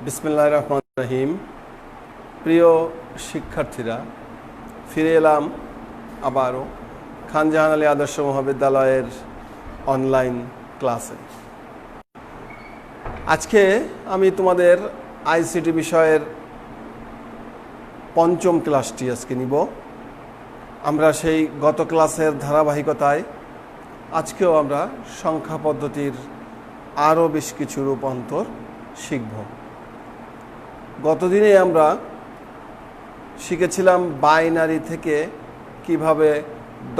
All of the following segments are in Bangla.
বিসমিল্লাহির রহমানির রহিম। প্রিয় শিক্ষার্থীরা, ফিরে এলাম আবারও খান জাহান আলী আদর্শ মহাবিদ্যালয়ের অনলাইন ক্লাসে। আজকে আমি তোমাদের আইসিটি বিষয়ের পঞ্চম ক্লাসটি আজকে নিব। আমরা সেই গত ক্লাসের ধারাবাহিকতায় আজকেও আমরা সংখ্যা পদ্ধতির আরও বেশ কিছু রূপান্তর শিখব। গতদিনে আমরা শিখেছিলাম বাইনারি থেকে কিভাবে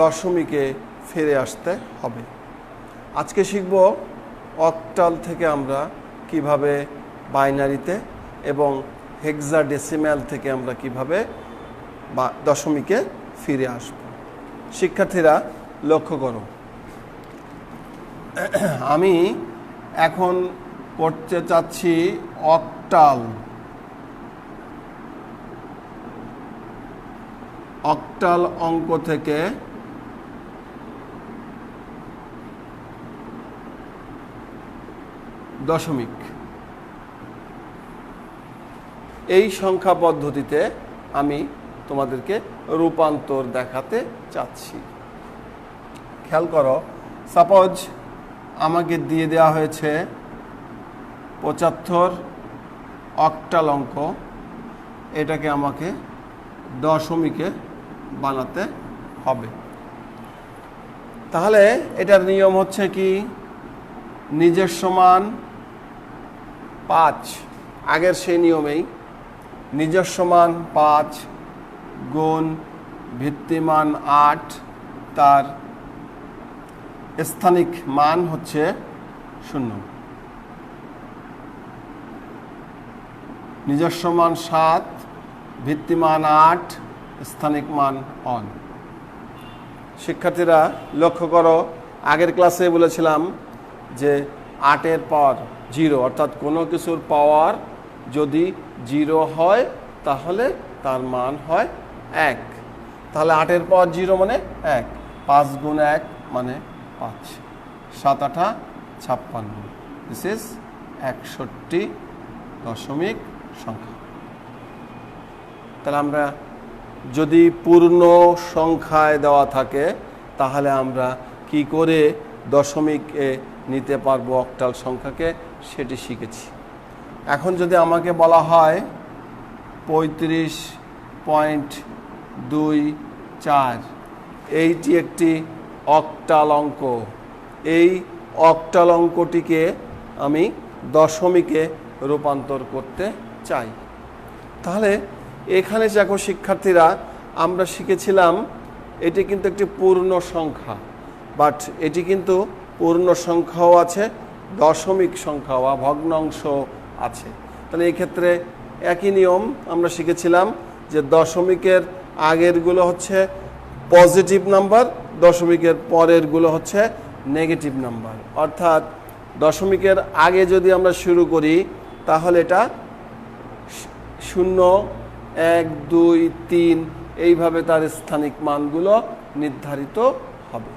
দশমিকে ফিরে আসতে হবে। আজকে শিখব অক্টাল থেকে আমরা কিভাবে বাইনারিতে এবং হেক্সাডেসিমাল থেকে আমরা কিভাবে দশমিকে ফিরে আসব। শিক্ষার্থীরা লক্ষ্য করো, আমি এখন পড়তে চাচ্ছি অক্টাল। অক্টাল অঙ্ক থেকে দশমিক, এই সংখ্যা পদ্ধতিতে আমি তোমাদেরকে রূপান্তর দেখাতে চাচ্ছি। খেয়াল করো, সাপোজ আমাকে দিয়ে দেওয়া হয়েছে 75 অক্টাল অঙ্ক, এটাকে আমাকে দশমিকে বানাতে হবে। তাহলে এটার নিয়ম হচ্ছে কি, নিজের সমান 5, আগের সেই নিয়মেই নিজের সমান 5 গুণ ভিত্তিমান 8, তার স্থানিক মান হচ্ছে 0। নিজের সমান 7, ভিত্তিমান 8, স্থানিক মান 1। শিক্ষার্থীরা লক্ষ্য করো, আগের ক্লাসে বলেছিলাম যে 8-এর পাওয়ার 0, অর্থাৎ কোনো কিছুর পাওয়ার যদি 0 হয় তাহলে তার মান হয় 1। তাহলে 8-এর পাওয়ার 0 মানে 1, 5 গুণ 1 মানে 5, 7 8 56, দিস ইজ 61 দশমিক সংখ্যা। তাহলে আমরা যদি পূর্ণ সংখ্যায় দেওয়া থাকে তাহলে আমরা কি করে দশমিকে নিতে পারবো অক্টাল সংখ্যাকে, সেটি শিখেছি। এখন যদি আমাকে বলা হয় 35.24, এইটি একটি অক্টাল অঙ্ক, এই অক্টাল অঙ্কটিকে আমি দশমিকে রূপান্তর করতে চাই। তাহলে এখানে দেখো শিক্ষার্থীরা, আমরা শিখেছিলাম এটি কিন্তু একটি পূর্ণ সংখ্যা, বাট এটি কিন্তু পূর্ণ সংখ্যাও আছে, দশমিক সংখ্যাও বা ভগ্নাংশ আছে। তাহলে এই ক্ষেত্রে একই নিয়ম আমরা শিখেছিলাম যে দশমিকের আগেরগুলো হচ্ছে পজিটিভ নাম্বার, দশমিকের পরেরগুলো হচ্ছে নেগেটিভ নাম্বার। অর্থাৎ দশমিকের আগে যদি আমরা শুরু করি তাহলে এটা 0 1 2 3 এইভাবে তার স্থানিক মানগুলো নির্ধারিত হবে।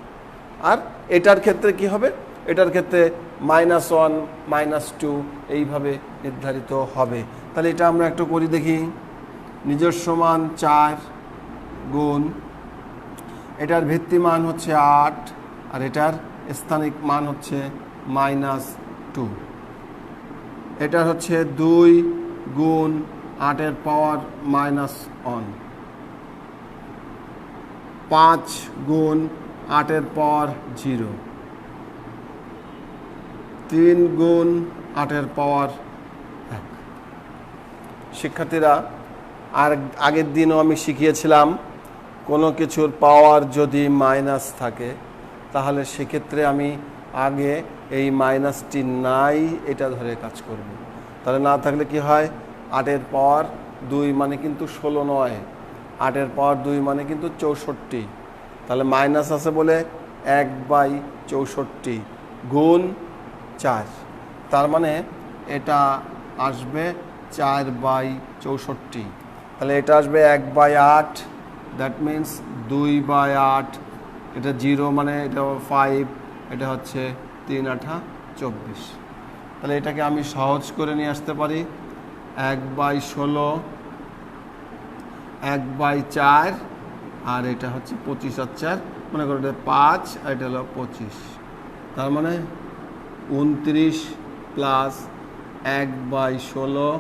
আর এটার ক্ষেত্রে কি হবে, এটার ক্ষেত্রে -1 -2 এইভাবে নির্ধারিত হবে। তাহলে এটা আমরা একটু করি দেখি। নিজের সমান 4 গুণ, এটার ভিত্তি মান হচ্ছে 8 আর এটার স্থানিক মান হচ্ছে -2। এটার হচ্ছে 2 গুণ 8-এর পাওয়ার -1, 5 গুণ 8-এর পাওয়ার 0, 3 গুণ 8-এর পাওয়ার 1। শিক্ষার্থীরা, আর আগের দিনও আমি শিখিয়েছিলাম কোনো কিছুর পাওয়ার যদি মাইনাস থাকে তাহলে সেক্ষেত্রে আমি আগে এই মাইনাসটি নাই এটা ধরে কাজ করব। তাহলে না থাকলে কি হয়, 8-এর পাওয়ার 2 মানে কিন্তু 16 নয়, 8-এর পাওয়ার 2 মানে কিন্তু 64। তাহলে মাইনাস আছে বলে 1/64 গুণ 4, তার মানে এটা আসবে 4/64। তাহলে এটা আসবে 1/8, দ্যাট মিন্স 2/8। এটা 0 মানে এটা 5, এটা হচ্ছে 3 8 24। তাহলে এটাকে আমি সহজ করে নিয়ে আসতে পারি। 1/16, 1/4, আর এটা হচ্ছে 25 আর 4, মনে করো এটা 5 আর এটা হলো 25, তার মানে 29 প্লাস 1/16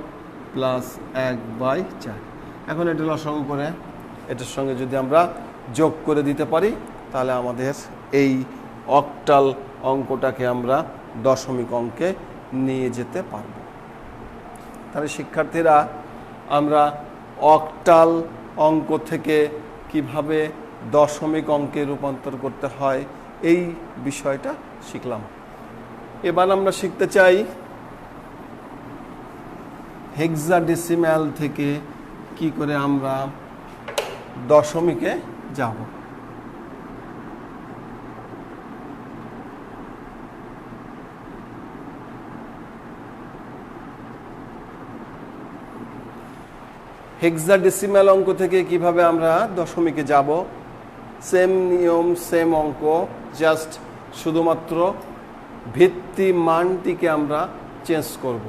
প্লাস 1/4। এখন এটা লসাগু করে এটার সঙ্গে যদি আমরা যোগ করে দিতে পারি তাহলে আমাদের এই অক্টাল অঙ্কটাকে আমরা দশমিক অঙ্কে নিয়ে যেতে পারব। তাহলে শিক্ষার্থীরা আমরা অক্টাল অঙ্ক থেকে কিভাবে দশমিক অঙ্কে রূপান্তর করতে হয় এই বিষয়টা শিখলাম। এবার আমরা শিখতে চাই হেক্সাডেসিমাল থেকে কি করে আমরা দশমিকে যাব। হেক্সাডেসিমাল অঙ্ক থেকে কিভাবে আমরা দশমিকে যাব, সেম নিয়ম সেম অঙ্ক, জাস্ট শুধুমাত্র ভিত্তি মানটিকে আমরা চেঞ্জ করব।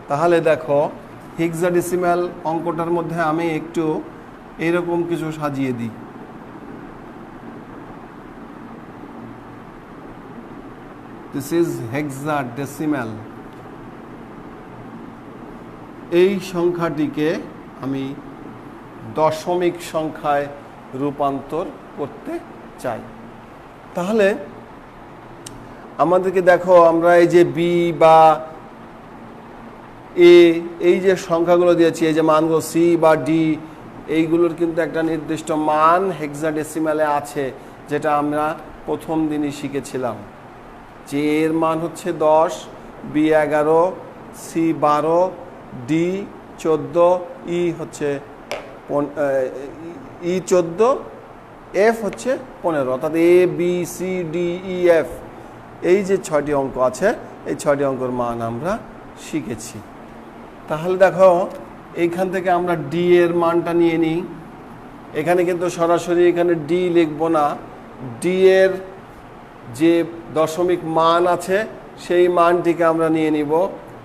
তাহলে দেখো হেক্সাডেসিমাল অঙ্কটার মধ্যে আমি একটু এরকম কিছু সাজিয়ে দিই। This is hexadecimal. এই সংখ্যাটিকে আমি দশমিক সংখ্যায় রূপান্তর করতে চাই। তাহলে আমাদেরকে দেখো আমরা এই যে বি বা এ এই যে সংখ্যাগুলো দিয়েছি, এই যে মানগুলো সি বা ডি, এইগুলোর কিন্তু একটা নির্দিষ্ট মান হেক্সাডেসিমালে আছে, যেটা আমরা প্রথম দিনই শিখেছিলাম যে এর মান হচ্ছে 10, বি 11, সি 12, ডি 14, ই হচ্ছে 14, এফ হচ্ছে 15, অর্থাৎ A B C D E F এই যে 6টি অঙ্ক আছে এই 6টি অঙ্কের মান আমরা শিখেছি। তাহলে দেখো এইখান থেকে আমরা ডি এর মানটা নিয়ে নিই। এখানে কিন্তু সরাসরি এখানে ডি লিখবো না, ডি এর যে দশমিক মান আছে সেই মানটিকে আমরা নিয়ে নিব।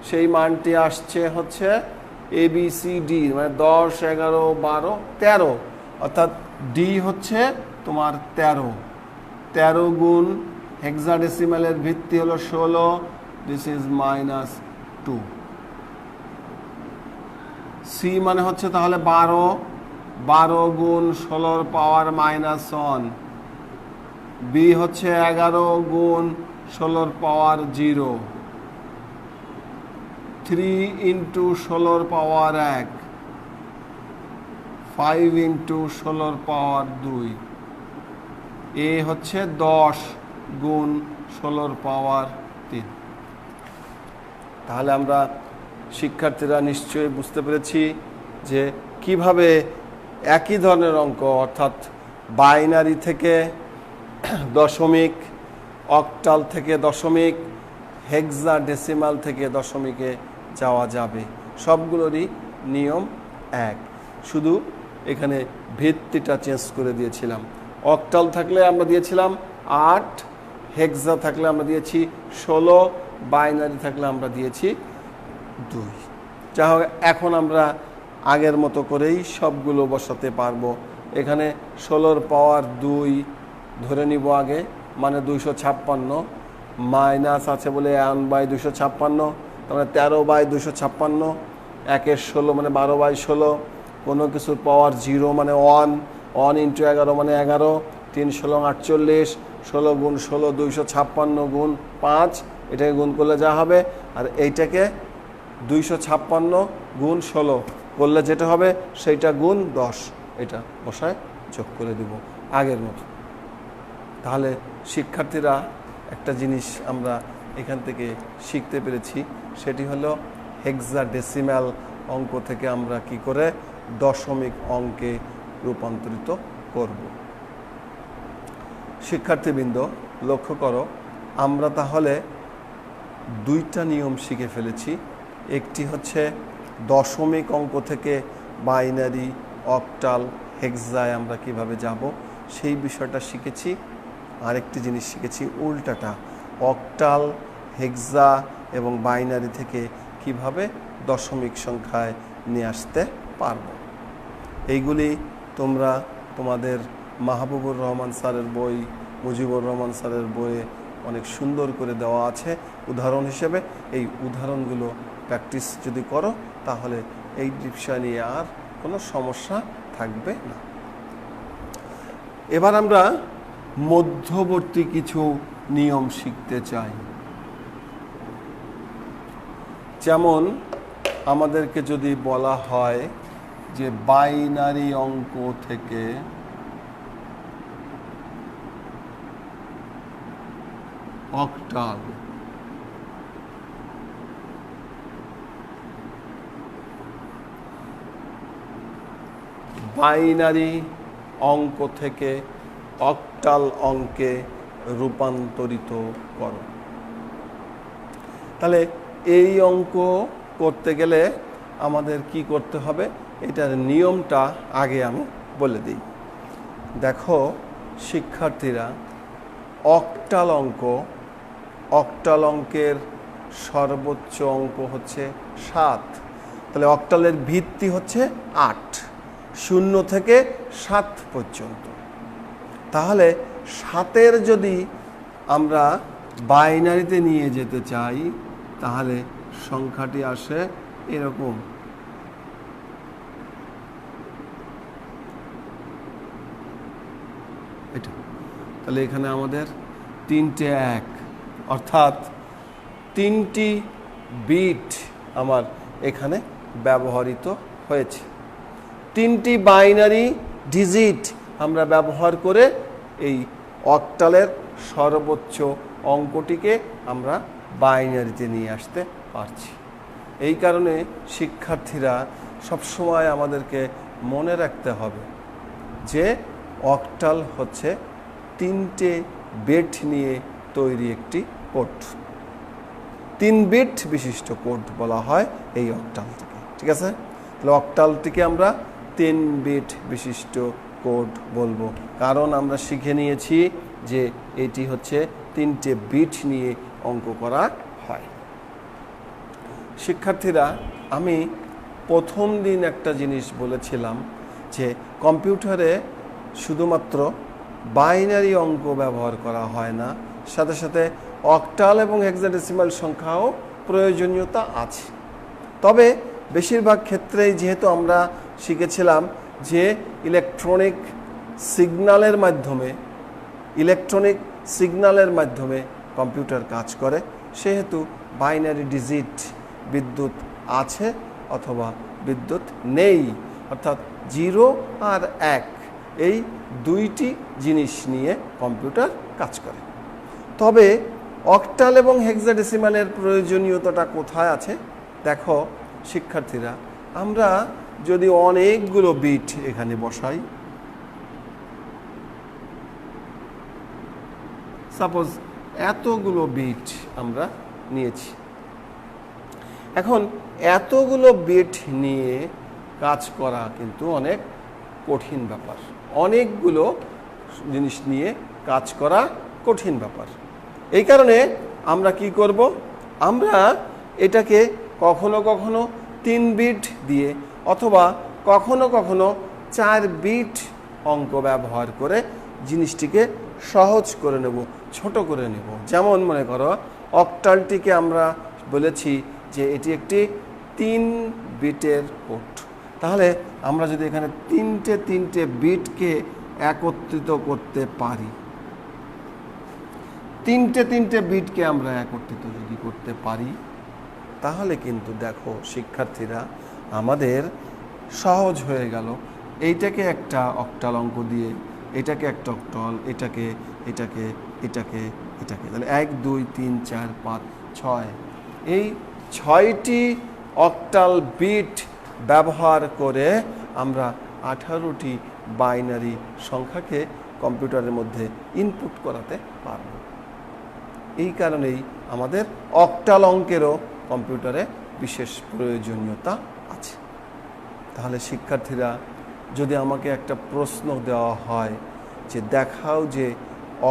সেই মানটি আসছে হচ্ছে এ বি সি ডি, মানে 10, 11, 12, 13, অর্থাৎ ডি হচ্ছে তোমার 13 গুণ হেক্সাডেসিমালের ভিত্তি হলো 16, দিস ইজ -2। সি মানে হচ্ছে তাহলে 12 গুণ 16 পাওয়ার -1, বি হচ্ছে 11 গুণ 16 পাওয়ার 0, 3 ইন্টু 16 পাওয়ার 1, 5 ইন্টু 16 পাওয়ার 2, এ হচ্ছে 10 গুণ 16 পাওয়ার 3। তাহলে আমরা শিক্ষার্থীরা নিশ্চয়ই বুঝতে পেরেছি যে কিভাবে একই ধরনের অঙ্ক, অর্থাৎ বাইনারি থেকে দশমিক, অক্টাল থেকে দশমিক, হেক্সাডেসিমাল থেকে দশমিকে যাওয়া যাবে। সবগুলোরই নিয়ম এক, শুধু এখানে ভিত্তিটা চেঞ্জ করে দিয়েছিলাম। অক্টাল থাকলে আমরা দিয়েছিলাম 8, হেক্সা থাকলে আমরা দিয়েছি 16, বাইনারি থাকলে আমরা দিয়েছি 2। যা হোক, এখন আমরা আগের মতো করেই সবগুলো বসাতে পারবো। এখানে 16 পাওয়ার 2 ধরে নিব আগে, মানে 256, মাইনাস আছে বলে 1/256, তার মানে 13/256, 1-এর 16 মানে 12/16, কোনো কিছুর পাওয়ার 0 মানে 1 ইন্টু 11 মানে 11, 3 16 48, 16 গুণ 16 256 গুণ 5, এটাকে গুণ করলে যা হবে, আর এইটাকে 256 গুণ 16 করলে যেটা হবে সেইটা গুণ 10, এটা বসায় যোগ করে দিব আগের মতো। তাহলে শিক্ষার্থীরা একটা জিনিস আমরা এখান থেকে শিখতে পেরেছি, সেটি হলো হেক্সাডেসিমাল অঙ্ক থেকে আমরা কি করে দশমিক অঙ্কে রূপান্তরিত করব। শিক্ষার্থীবৃন্দ লক্ষ্য করো, আমরা তাহলে 2টা নিয়ম শিখে ফেলেছি। একটি হচ্ছে দশমিক অঙ্ক থেকে বাইনারি, অক্টাল, হেক্সায় আমরা কিভাবে যাব সেই বিষয়টা শিখেছি। আরেকটি জিনিস শিখেছি উল্টাটা, অক্টাল, হেক্সা এবং বাইনারি থেকে কিভাবে দশমিক সংখ্যায় নিয়ে আসতে পারবো। এইগুলি তোমরা তোমাদের মাহবুবুর রহমান স্যারের বই, মুজিবুর রহমান স্যারের বইয়ে অনেক সুন্দর করে দেওয়া আছে উদাহরণ হিসেবে। এই উদাহরণগুলো প্র্যাকটিস যদি করো তাহলে এই বিষয় নিয়ে আর কোনো সমস্যা থাকবে না। এবার আমরা মধ্যবর্তী কিছু নিয়ম শিখতে চাই। যেমন আমাদেরকে যদি বলা হয় যে বাইনারি অঙ্ক থেকে অক্টাল, বাইনারি অঙ্ক থেকে অক্টাল অঙ্কে রূপান্তরিত করো। তাহলে এই অঙ্ক করতে গেলে আমাদের কি করতে হবে, এটার নিয়মটা আগে আমি বলে দিই। দেখো শিক্ষার্থীরা, অক্টাল অঙ্কের সর্বোচ্চ অঙ্ক হচ্ছে 7। তাহলে অক্টালের ভিত্তি হচ্ছে 8, 0 থেকে 7 পর্যন্ত। তাহলে 7-এর যদি আমরা বাইনারিতে নিয়ে যেতে চাই তাহলে সংখ্যাটি আসে এরকম। এটা তাহলে এখানে আমাদের 3টে 1, অর্থাৎ 3টি বিট আমার এখানে ব্যবহৃত হয়েছে। 3টি বাইনারি ডিজিট আমরা ব্যবহার করে এই অক্টালের সর্বোচ্চ অঙ্কটিকে আমরা বাইনারিতে নিয়ে আসতে পারছি। এই কারণে শিক্ষার্থীরা সবসময় আমাদেরকে মনে রাখতে হবে যে অক্টাল হচ্ছে 3টে বিট নিয়ে তৈরি একটি কোড। 3 বিট বিশিষ্ট কোড বলা হয় এই অক্টালটিকে। ঠিক আছে, তাহলে অক্টালটিকে আমরা 3 বিট বিশিষ্ট কোড বলবো, কারণ আমরা শিখে নিয়েছি যে এটি হচ্ছে 3টে বিট নিয়ে অঙ্ক করা হয়। শিক্ষার্থীরা, আমি প্রথম দিন একটা জিনিস বলেছিলাম যে কম্পিউটারে শুধুমাত্র বাইনারি অঙ্ক ব্যবহার করা হয় না, সাথে সাথে অক্টাল এবং হেক্সাডেসিমাল সংখ্যাও প্রয়োজনীয়তা আছে। তবে বেশিরভাগ ক্ষেত্রেই যেহেতু আমরা শিখেছিলাম যে ইলেকট্রনিক সিগন্যালের মাধ্যমে কম্পিউটার কাজ করে, সেহেতু বাইনারি ডিজিট বিদ্যুৎ আছে অথবা বিদ্যুৎ নেই, অর্থাৎ 0 আর 1 এই 2টি জিনিস নিয়ে কম্পিউটার কাজ করে। তবে অক্টাল এবং হেক্সাডেসিমালের প্রয়োজনীয়তাটা কোথায় আছে? দেখো শিক্ষার্থীরা, আমরা যদি অনেকগুলো বিট এখানে বসাই, সাপোজ এতগুলো বিট আমরা নিয়েছি, এখন এতগুলো বিট নিয়ে কাজ করা কিন্তু অনেক কঠিন ব্যাপার। অনেকগুলো জিনিস নিয়ে কাজ করা কঠিন ব্যাপার। এই কারণে আমরা কি করব, আমরা এটাকে কখনো কখনো 3 বিট দিয়ে অথবা কখনো কখনো 4 বিট অঙ্ক ব্যবহার করে জিনিসটিকে সহজ করে নেব, ছোট করে নেব। যেমন মনে করো অক্টালটিকে আমরা বলেছি যে এটি একটি 3 বিটের কোড। তাহলে আমরা যদি এখানে 3টে বিটকে একত্রিত করতে পারি, 3টে বিটকে আমরা একত্রিত যদি করতে পারি, তাহলে কিন্তু দেখো শিক্ষার্থীরা আমাদের সহজ হয়ে গেল। এইটাকে একটা অক্টাল অঙ্ক দিয়ে, এটাকে একটা অক্টাল, এটাকে এটাকে এটাকে এটাকে, তাহলে 1 2 3 4 5 6, এই 6টি অক্টাল বিট ব্যবহার করে আমরা 18টি বাইনারি সংখ্যাকে কম্পিউটারের মধ্যে ইনপুট করাতে পারব। এই কারণেই আমাদের অক্টাল অঙ্কেরও কম্পিউটারে বিশেষ প্রয়োজনীয়তা আছে। তাহলে শিক্ষার্থীরা, যদি আমাকে একটা প্রশ্ন দেওয়া হয় যে দেখাও যে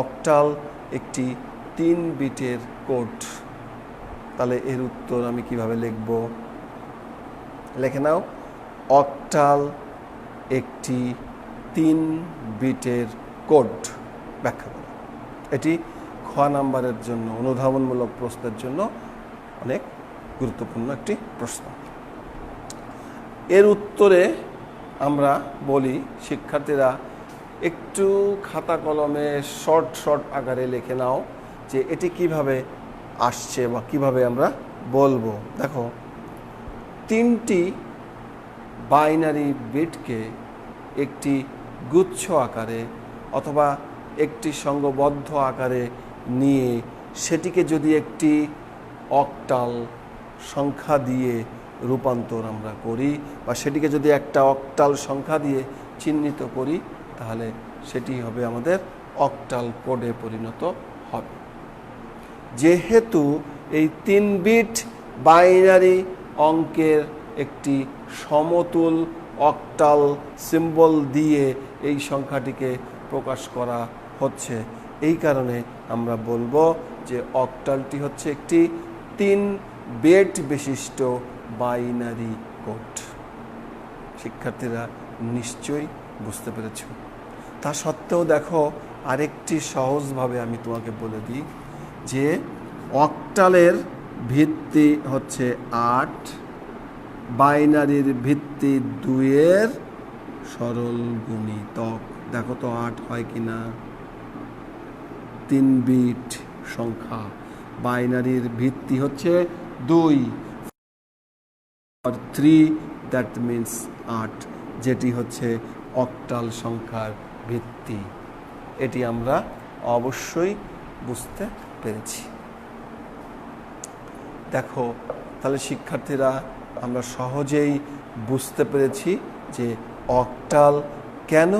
অক্টাল একটি 3 বিটের কোড, তাহলে এর উত্তর আমি কিভাবে লিখব? লিখে নাও, অক্টাল একটি 3 বিটের কোড। ব্যাখ্যা করো। এটি খ নাম্বারের জন্য, অনুধাবনমূলক প্রশ্নের জন্য অনেক গুরুত্বপূর্ণ একটি প্রশ্ন। এর উত্তরে আমরা বলি শিক্ষার্থীরা একটু খাতা কলমে শর্ট আকারে লিখে নাও যে এটি কিভাবে আসছে বা কিভাবে আমরা বলবো। দেখো, 3টি বাইনারি বিটকে একটি গুচ্ছ আকারে অথবা একটি সংঘবদ্ধ আকারে নিয়ে সেটিকে যদি একটি অক্টাল সংখ্যা দিয়ে রূপান্তর আমরা করি বা সেটিকে যদি একটা অক্টাল সংখ্যা দিয়ে চিহ্নিত করি, তাহলে সেটি হবে আমাদের অক্টাল কোডে পরিণত হবে। যেহেতু এই 3 বিট বাইনারি অঙ্কের একটি সমতুল অক্টাল সিম্বল দিয়ে এই সংখ্যাটিকে প্রকাশ করা হচ্ছে, এই কারণে আমরা বলবো যে অক্টালটি হচ্ছে একটি 3 বিট বিশিষ্ট বাইনারি কোড। শিক্ষার্থীরা নিশ্চয়ই বুঝতে পেরেছ। তা সত্ত্বেও দেখো, আরেকটি সহজভাবে আমি তোমাকে বলে দিই যে অক্টালের ভিত্তি হচ্ছে 8, বাইনারির ভিত্তি 2-এর সরল গুণিতক। দেখো তো 8 হয় কিনা? 3 বিট সংখ্যা, বাইনারির ভিত্তি হচ্ছে 2, 3 দ্যাট মিনস 8, যেটি হচ্ছে অক্টাল সংখ্যার ভিত্তি। এটি আমরা অবশ্যই বুঝতে পেরেছি। দেখো, তাহলে শিক্ষার্থীরা আমরা সহজেই বুঝতে পেরেছি যে অক্টাল কেন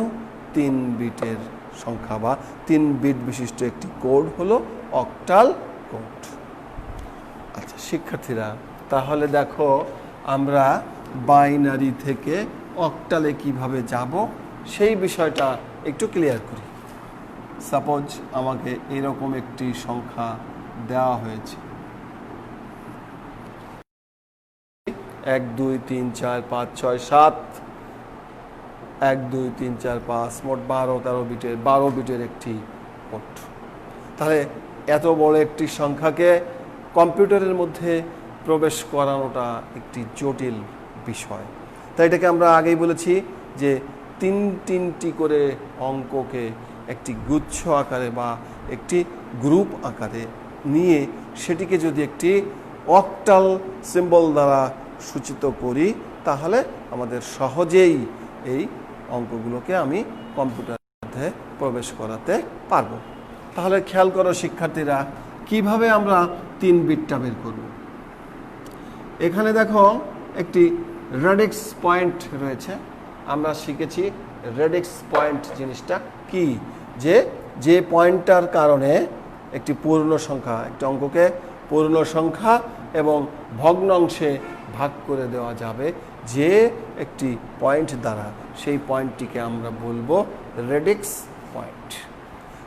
3 বিটের সংখ্যা বা 3 বিট বিশিষ্ট একটি কোড হলো অক্টাল কোড। আচ্ছা শিক্ষার্থীরা, তাহলে দেখো আমরা বাইনারি থেকে অক্টালে কিভাবে যাব সেই বিষয়টা একটু ক্লিয়ার করি। সাপোজ আমাকে এরকম একটি সংখ্যা দেওয়া হয়েছে, 1 2 3 4 5 6 7, 1 2 3 4 5, মোট 12 বিটের একটি কোড। তাহলে এত বড় একটি সংখ্যাকে কম্পিউটারের মধ্যে প্রবেশ করানোটা একটি জটিল বিষয়। তাই এটাকে আমরা আগেই বলেছি যে 3টি করে অঙ্ককে একটি গুচ্ছ আকারে বা একটি গ্রুপ আকারে নিয়ে সেটিকে যদি একটি অক্টাল সিম্বল দ্বারা সূচিত করি, তাহলে আমাদের সহজেই এই অঙ্কগুলোকে আমি কম্পিউটারের মধ্যে প্রবেশ করাতে পারবো। তাহলে খেয়াল করো শিক্ষার্থীরা, কিভাবে আমরা 3 বিটটা বের করব। এখানে দেখো একটি রেডিক্স পয়েন্ট রয়েছে। আমরা শিখেছি রেডিক্স পয়েন্ট জিনিসটা কি, যে পয়েন্টটার কারণে একটি পূর্ণ সংখ্যা, একটি অঙ্ককে পূর্ণ সংখ্যা এবং ভগ্নাংশে ভাগ করে দেওয়া যাবে যে একটি পয়েন্ট দ্বারা, সেই পয়েন্টটিকে আমরা বলবো রেডিক্স পয়েন্ট।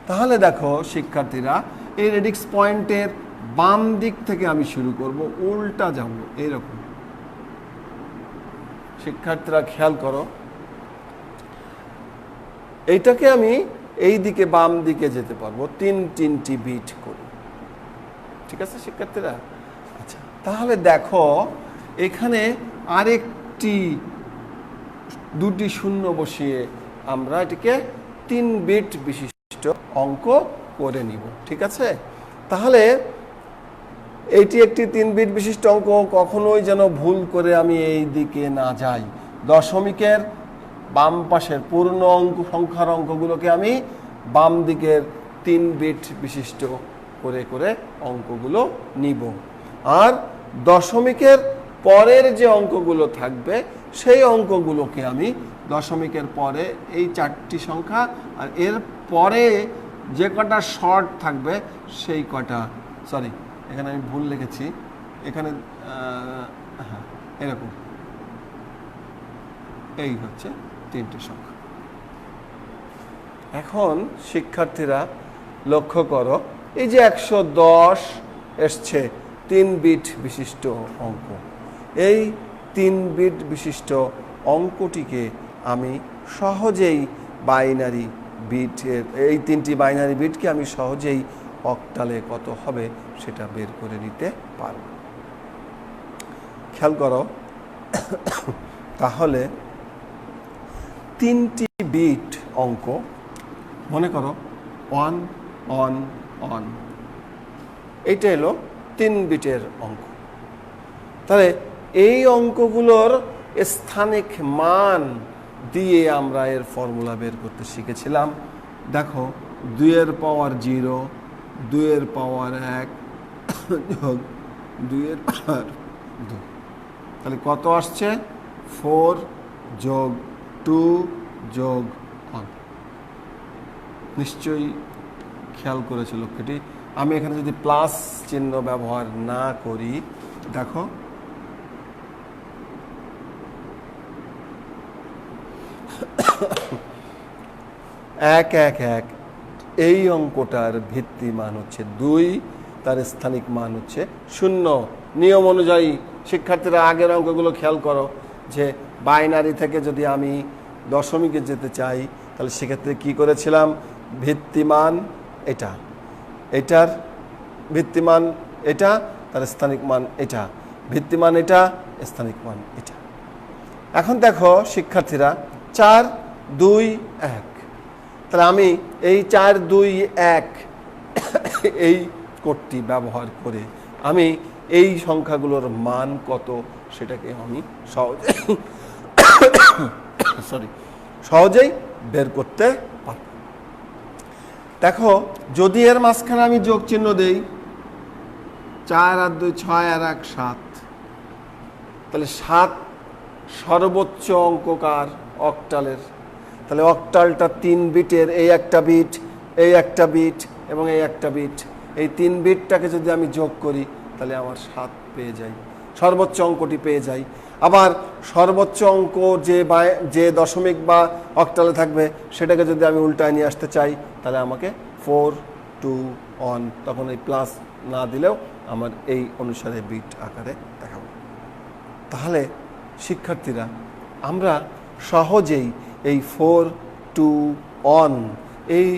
তাহলে দেখো শিক্ষার্থীরা, এই রেডিক্স পয়েন্টের বাম দিক থেকে আমি শুরু করব, উল্টা যাব এইরকম। শিক্ষার্থীরা খেয়াল করো, এইটাকে আমি এই দিকে বাম দিকে যেতে পারবো 3টি বিট করে। ঠিক আছে শিক্ষার্থীরা? আচ্ছা, তাহলে দেখো এখানে আরেকটি 2টি শূন্য বসিয়ে আমরা এটিকে 3 বিট বিশিষ্ট অঙ্ক করে নিব। ঠিক আছে? তাহলে এটি একটি 3 বিট বিশিষ্ট অঙ্ক, কখনোই যেন ভুল করে আমি এই দিকে না যাই। দশমিকের বাম পাশের পূর্ণ অঙ্ক সংখ্যার অঙ্কগুলোকে আমি বাম দিকের 3 বিট বিশিষ্ট করে করে অঙ্কগুলো নিব, আর দশমিকের পরের যে অঙ্কগুলো থাকবে সেই অঙ্কগুলোকে আমি দশমিকের পরে এই 4টি সংখ্যা আর এর পরে যে কটা শর্ট থাকবে সেই কটা, সরি এখানে আমি ভুল লিখেছি, এখানে হ্যাঁ এরকম, এই হচ্ছে 3টি সংখ্যা। এখন শিক্ষার্থীরা লক্ষ্য করো, এই যে 110 এসছে 3 বিট বিশিষ্ট অঙ্ক। এই 3 বিট বিশিষ্ট অঙ্কটিকে আমি সহজেই বাইনারি বিটের, এই 3টি বাইনারি বিটকে আমি সহজেই অক্টালে কত হবে সেটা বের করে নিতে পারব। খেয়াল করো, তাহলে 3টি বিট অঙ্ক, মনে করো 1 1 1, এইটা হলো 3 বিটের অঙ্ক। তাহলে এই অঙ্কগুলোর স্থানিক মান দিয়ে আমরা এর ফর্মুলা বের করতে শিখেছিলাম। দেখো, 2 এর পাওয়ার 0, 2 এর পাওয়ার 1 যোগ 2 এর পাওয়ার 2, তাহলে কত আসছে? 4 যোগ 2 যোগ 1। নিশ্চয়ই খেয়াল করেছে লক্ষ্যটি। আমি এখানে যদি প্লাস চিহ্ন ব্যবহার না করি, দেখো 1 1 1, এই অঙ্কটার ভিত্তি মান হচ্ছে 2, তার স্থানিক মান হচ্ছে 0। নিয়ম অনুযায়ী শিক্ষার্থীরা আগের অঙ্কগুলো খেয়াল করো, যে বাইনারি থেকে যদি আমি দশমিকে যেতে চাই তাহলে সেক্ষেত্রে কি করেছিলাম? ভিত্তিমান এটা, এটার ভিত্তিমান এটা, তার স্থানিক মান এটা, ভিত্তিমান এটা, স্থানিক মান এটা। এখন দেখো শিক্ষার্থীরা, 4 2 1, তাহলে আমি এই 4 2 1 এই কোডটি ব্যবহার করে আমি এই সংখ্যাগুলোর মান কত সেটাকে আমি সহজেই বের করতে পারব। দেখো, যদি এর মাঝখানে আমি যোগ চিহ্ন দেই, 4 আর 2 6 আর 1 7, তাহলে 7 সর্বোচ্চ অঙ্ককার অক্টালের। তাহলে অক্টালটা 3 বিটের, এই একটা বিট, এই একটা বিট এবং এই একটা বিট, এই 3 বিটটাকে যদি আমি যোগ করি তাহলে আমার 7 পেয়ে যাই, সর্বোচ্চ অঙ্কটি পেয়ে যাই। আবার সর্বোচ্চ অঙ্ক যে দশমিক বা অক্টালে থাকবে সেটাকে যদি আমি উল্টায় নিয়ে আসতে চাই তাহলে আমাকে 4 2 1, তখন এই প্লাস না দিলেও আমার এই অনুসারে বিট আকারে দেখাবো। তাহলে শিক্ষার্থীরা, আমরা সহজেই এই 4 2 1 এই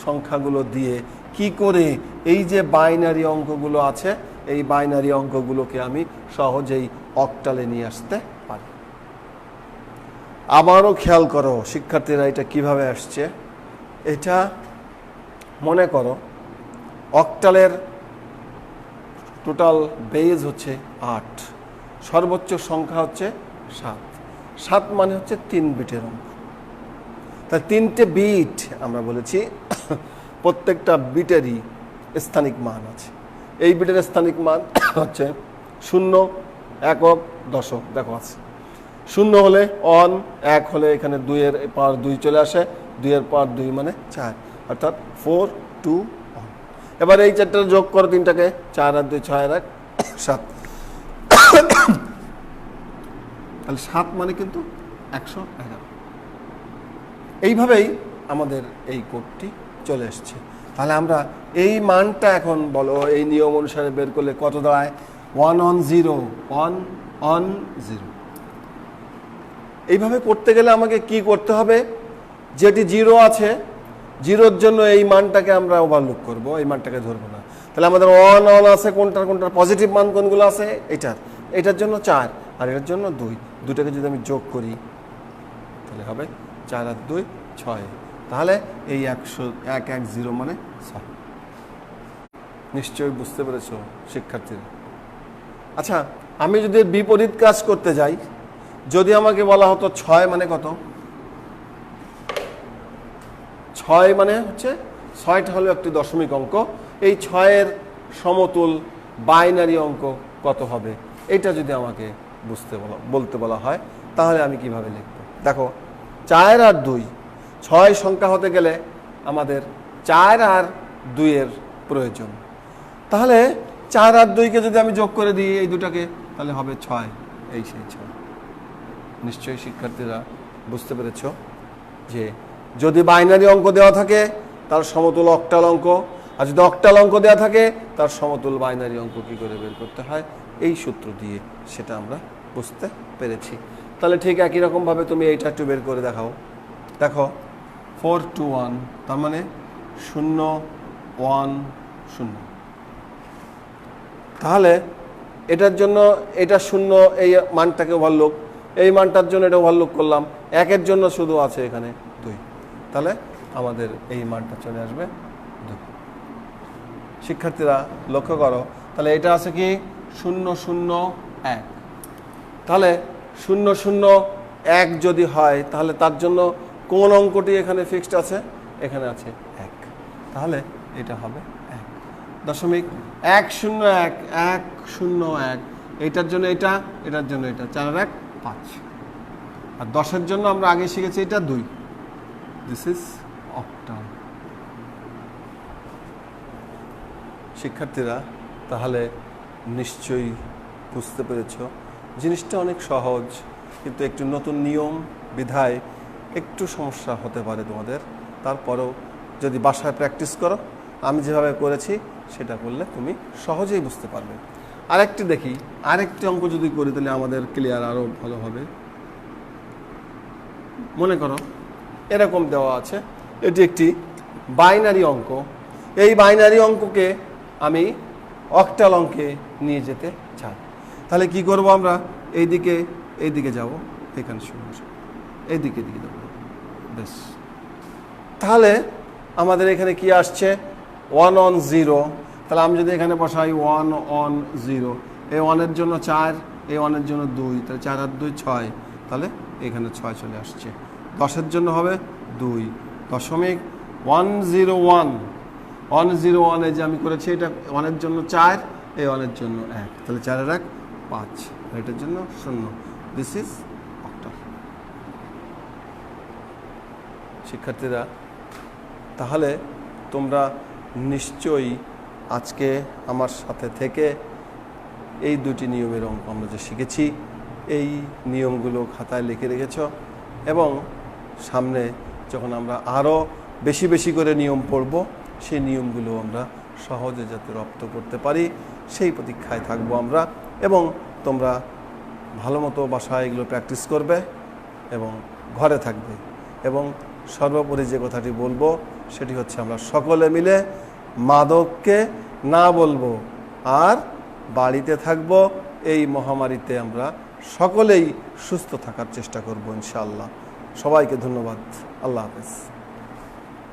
সংখ্যাগুলো দিয়ে কি করে এই যে বাইনারি অঙ্কগুলো আছে, এই বাইনারি অঙ্কগুলোকে আমি সহজেই অক্টালে নিয়ে আসতে পারি। আবারও খেয়াল করো শিক্ষার্থীরা, এটা কিভাবে আসছে। এটা মনে করো, অক্টালের টোটাল বেজ হচ্ছে 8, সর্বোচ্চ সংখ্যা হচ্ছে 7, 7 মানে হচ্ছে 3 বিটের অঙ্ক। তাই 3টে বিট আমরা বলেছি, প্রত্যেকটা বিটেরই স্থানিক মান আছে। এই বিটের স্থানিক মান হচ্ছে 0 একক দশক, দেখো আছে 0 হলে 1, 1 হলে এখানে 2 এর পাওয়ার 2 চলে আসে, 2 এর পাওয়ার 2 মানে 4, অর্থাৎ 4 2 1। এবার এই 4টা যোগ করো, 3টাকে, 4 আর 2 6 আর 1 7, তাহলে 7 মানে কিন্তু 111। এইভাবেই আমাদের এই কোডটি চলে এসছে। তাহলে আমরা এই মানটা এখন বলো, এই নিয়ম অনুসারে বের করলে কত দাঁড়ায়? 110 110। এইভাবে করতে গেলে আমাকে কি করতে হবে? যেটি 0 আছে, 0-র জন্য এই মানটাকে আমরা ওভারলুক করব, এই মানটাকে ধরবো না। তাহলে আমাদের 1 1 আছে, কোনটার পজিটিভ মান কোনগুলো আছে? এটার জন্য 4 আর এটার জন্য 2, দুটাকে যদি আমি যোগ করি তাহলে হবে 4 আর 2 6, তাহলে এই 110 মানে 6। নিশ্চয়ই বুঝতে পেরেছ শিক্ষার্থীরা। আচ্ছা, আমি যদি বিপরীত কাজ করতে যাই, যদি আমাকে বলা হতো 6 মানে কত? 6 মানে হচ্ছে 6টা হলো একটি দশমিক অঙ্ক, এই 6-এর সমতুল বাইনারি অঙ্ক কত হবে? এটা যদি আমাকে বলতে বলা হয় তাহলে আমি কিভাবে লিখব? দেখো, 4 আর 2, 6 সংখ্যা হতে গেলে আমাদের 4 আর 2 এর প্রয়োজন। তাহলে 4 আর 2কে যদি আমি যোগ করে দিই এই দুটাকে, তাহলে হবে 6, এই সেই 6। নিশ্চয়ই শিক্ষার্থীরা বুঝতে পেরেছ যে যদি বাইনারি অঙ্ক দেওয়া থাকে তার সমতুল অক্টাল অঙ্ক, আর যদি অক্টাল অঙ্ক দেওয়া থাকে তার সমতুল বাইনারি অঙ্ক কী করে বের করতে হয় এই সূত্র দিয়ে সেটা আমরা বুঝতে পেরেছি। তাহলে ঠিক একই রকমভাবে তুমি এইটা একটু বের করে দেখাও। দেখো 4 2 1 তার মানে 0 1 0। তাহলে এটার জন্য এটা 0 এই মানটাকে ওভারলুক, এই মানটার জন্য এটা ওভারলুক করলাম, একের জন্য শুধু আছে এখানে 2, তাহলে আমাদের এই মানটা চলে আসবে 2। শিক্ষার্থীরা লক্ষ্য করো, তাহলে এটা আছে কি 0 0 1। তাহলে 0 0 1 যদি হয় তাহলে তার জন্য কোন অঙ্কটি এখানে ফিক্সড আছে? এখানে আছে 1, তাহলে এটা হবে 1.101 1 0 1। এইটার জন্য এটা, এটার জন্য এটা, 4 আর 1 5। আর 10-এর জন্য আমরা আগে শিখেছি এটা 2। This is octal. শিক্ষার্থীরা তাহলে নিশ্চয়ই বুঝতে পেরেছ জিনিসটা অনেক সহজ, কিন্তু একটু নতুন নিয়ম বিধায় একটু সমস্যা হতে পারে তোমাদের। তারপরেও যদি বাসায় প্র্যাকটিস করো, আমি যেভাবে করেছি সেটা করলে তুমি সহজেই বুঝতে পারবে। আরেকটি দেখি, আরেকটি অঙ্ক যদি করি তাহলে আমাদের ক্লিয়ার আরও ভালো হবে। মনে করো এরকম দেওয়া আছে, এটি একটি বাইনারি অঙ্ক। এই বাইনারি অঙ্ককে আমি অক্টাল অঙ্কে নিয়ে যেতে চাই। তাহলে কি করব আমরা? এইদিকে যাব, এখানে শুরু এইদিকে যাব, বেশ। তাহলে আমাদের এখানে কি আসছে? 1 on 0। তাহলে আমি যদি এখানে বসাই 1 on 0, এই 1-এর জন্য 4, এই 1-এর জন্য 2, তাহলে 4 আর 2 6, তাহলে এখানে 6 চলে আসছে। 10-এর জন্য হবে 2.101। 101 যে আমি করেছি এটা 1-এর জন্য 4, এই 1-এর জন্য 1, তাহলে 4 আর 1 5, এটার জন্য 0। This is octal. শিক্ষার্থীরা তাহলে তোমরা নিশ্চয়ই আজকে আমার সাথে থেকে এই দুটি নিয়মের অঙ্ক আমরা যে শিখেছি এই নিয়মগুলো খাতায় লিখে রেখেছ, এবং সামনে যখন আমরা আরও বেশি বেশি করে নিয়ম পড়ব সেই নিয়মগুলো আমরা সহজে যাতে রপ্ত করতে পারি সেই প্রতীক্ষায় থাকবো আমরা। এবং তোমরা ভালো মতো বাসায় এগুলো প্র্যাকটিস করবে এবং ঘরে থাকবে। এবং সর্বোপরি যে কথাটি বলবো সেটি হচ্ছে আমরা সকলে মিলে মাদককে না বলবো আর বাড়িতে থাকবো। এই মহামারীতে আমরা সকলেই সুস্থ থাকার চেষ্টা করব ইনশাআল্লাহ। সবাইকে ধন্যবাদ। আল্লাহ হাফেজ।